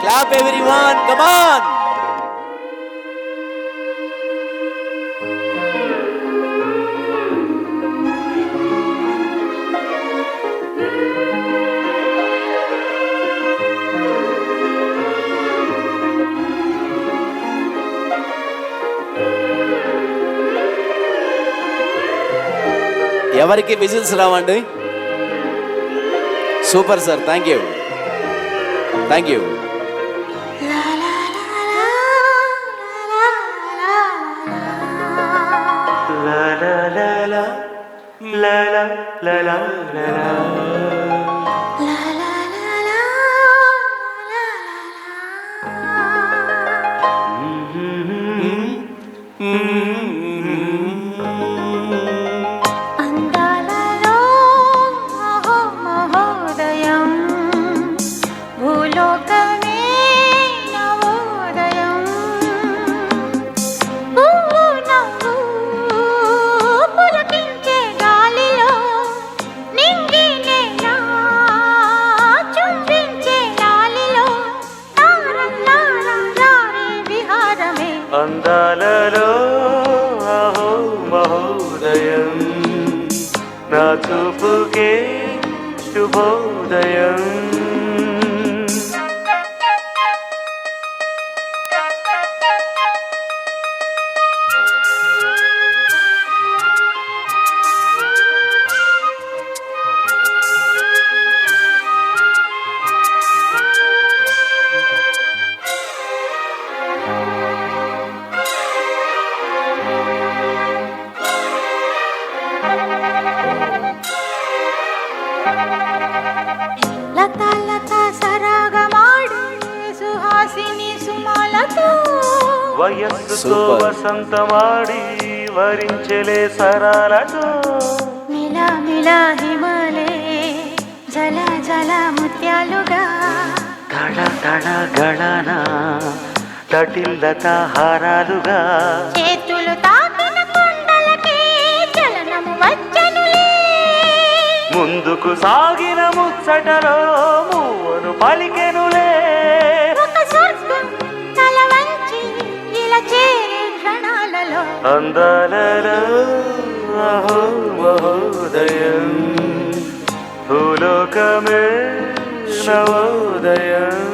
Clap everyone, come on. ఎవరికి whistles రావండి? Super sir, thank you, thank you. అందాలలో అహో మహోదయం, నా చూపుకే శుభోదయం. లతా లతా సరాగమాడి సుహాసిని సుమాలతో, వయస్సుతో వసంతమాడి వరించలే సరాలతో, మిలా మిలా హిమలే జల జల ముత్యాలుగా, తడ తడ గళన తటిల్లత హారాలుగా, చేతులు తాకిన కొండలకే చలనము వచ్చనులే, ముందుకు సాగిన ముచ్చటలో మూవను పలికెనులే, ఒక స్వర్గం తల వంచి ఇలా చేరే క్షణాలలో, అందాలలో అహో మహోదయం, భూలోకమే నవోదయం.